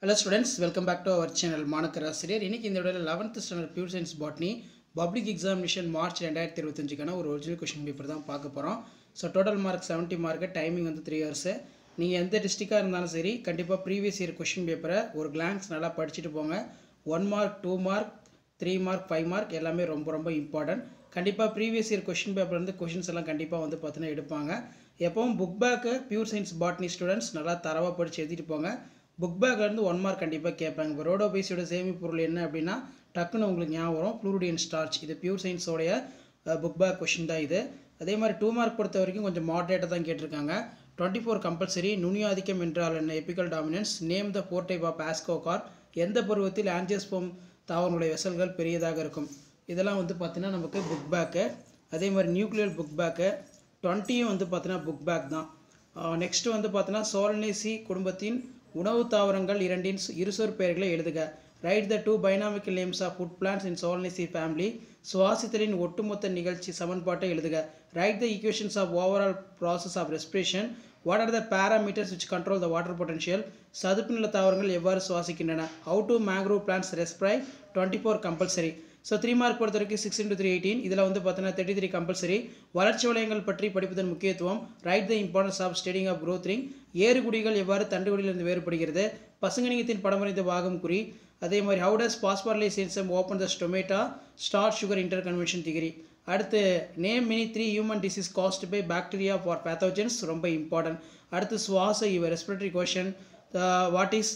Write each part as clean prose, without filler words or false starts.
Hello students, welcome back to our channel மாணக்கராசிரியர். இன்னைக்கு இந்த வீடியோல 11th standard pure science botany public examination March 2025க்கான ஒரு ஒரிஜினல் क्वेश्चन பேப்பர் தான் பார்க்க போறோம். So total mark 70 mark, timing வந்து 3 hours. நீங்க எந்த டிஸ்ட்ரிக்டா இருந்தாலும் சரி கண்டிப்பா previous year क्वेश्चन பேப்பரை ஒரு glance நல்லா படிச்சிட்டு போங்க. 1 mark, 2 mark, 3 mark, 5 mark எல்லாமே ரொம்ப இம்பார்ட்டன்ட். கண்டிப்பா previous year क्वेश्चन பேப்பர்ல இருந்து क्वेश्चंस எல்லாம் கண்டிப்பா வந்து பார்த்தீனா எடுப்பாங்க. எப்பவும் book back pure science botany students நல்லா தரவா படிச்சு எழுதிட்டு போங்க. புக் பேக்ல இருந்து 1 மார்க் கண்டிப்பாக கேட்பாங்க. இப்போ ரோடோபேசியோட சேமி பொருள் என்ன அப்படின்னா டக்குன்னு உங்களுக்கு ஞாபகம் வரும் ப்ளூரிடியன் ஸ்டார்ச். இது பியூர் சயின்ஸோடைய புக் பேக் கொஷின் தான் இது. அதே மாதிரி 2 மார்க் பொறுத்த வரைக்கும் கொஞ்சம் மாடரேட்டாக தான் கேட்டிருக்காங்க. 24 கம்பல்சரி. நுனியாதிக்கம் என்றால் என்ன? Apical dominance. Name the 4 type of ascocarp. எந்த பருவத்தில் ஆன்ஜியோஸ்போம் தாவரங்களுடைய வெசல்கள் பெரியதாக இருக்கும்? இதெல்லாம் வந்து பார்த்தீங்கன்னா நமக்கு புக் பேக்கு. அதே மாதிரி நியூக்ளியர் புக் பேக்கு 20யும் வந்து பார்த்தீங்கன்னா புக் பேக் தான். நெக்ஸ்ட் வந்து பார்த்தீங்கன்னா சோலனேசி குடும்பத்தின் உணவு தாவரங்கள் இரண்டின் இருசொற் பெயர்களை எழுதுக. Write the 2 binomial names of food plants in Solanaceae family. சுவாசித்தலின் ஒட்டுமொத்த நிகழ்ச்சி சமன்பாட்டை எழுதுக. Write the equations of overall process of respiration. What are the parameters which control the water potential? சதுப்பு நில தாவரங்கள் எவ்வாறு சுவாசிக்கின்றன? How do mangrove plants respire? 24 compulsory. So 3 mark பொறுத்த வரைக்கும் 6 × 3 18. இதில் வந்து பார்த்தீங்கன்னா 33 கம்பல்சரி. வளர்ச்சி வளையங்கள் பற்றி படிப்பதன் முக்கியத்துவம். Write the importance of studying of growth ring. ஏறுகுடிகள் எவ்வாறு தண்டுகுடியிலிருந்து வேறுபடுகிறது? பசுங்கணிகத்தின் படமறிந்த பாகம் குறி. அதே மாதிரி how does phosphorylase enzyme open the stomata starch sugar inter conversion theory. அடுத்து name many 3 human disease caused by bacteria for pathogens. ரொம்ப இம்பார்ட்டன்ட். அடுத்து சுவாச இவர் respiratory question. What is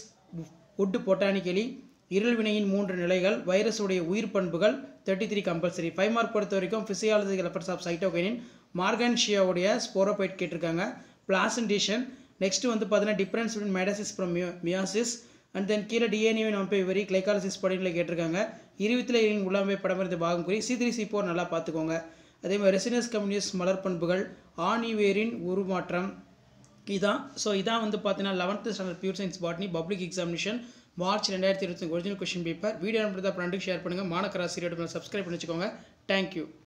wood botanically? இருள் வினையின் 3 நிலைகள். வைரஸ் உடைய உயிர் பண்புகள். 33 கம்பல்சரி. 5 மார்க் பொறுத்த வரைக்கும் பிசியாலஜிக்கல் எஃபெக்ட்ஸ் ஆஃப் சைட்டோகைனின். மார்கன்ஷியாவுடைய ஸ்போரோபைட் கேட்டிருக்காங்க. பிளாசன்டேஷன். நெக்ஸ்ட் வந்து பார்த்தீங்கன்னா difference between mitosis from meiosis. And then கீழே டிஎன்ஏவின் அமைப்பை விவரி கிளைகாலிசிஸ் படிநிலை கேட்டிருக்காங்க. இருவித்திலையின் உள்ளமை படமறிந்த பாகம் குறி. C3 C4 நல்லா பார்த்துக்கோங்க. அதே மாதிரி ரெசினஸ் கம்யூனிஸ் மலர் பண்புகள். ஆணிவேரின் உருமாற்றம். இதான். ஸோ இதான் வந்து பார்த்தீங்கன்னா 11th standard pure science botany public examination March 2025 original question paper. Video அனுப்புறதா ஃப்ரெண்டுக்கு ஷேர் பண்ணுங்கள். மாணக்கராசிரியர் சப்ஸ்கிரைப் பண்ணி வச்சுக்கோங்க. தேங்க்யூ.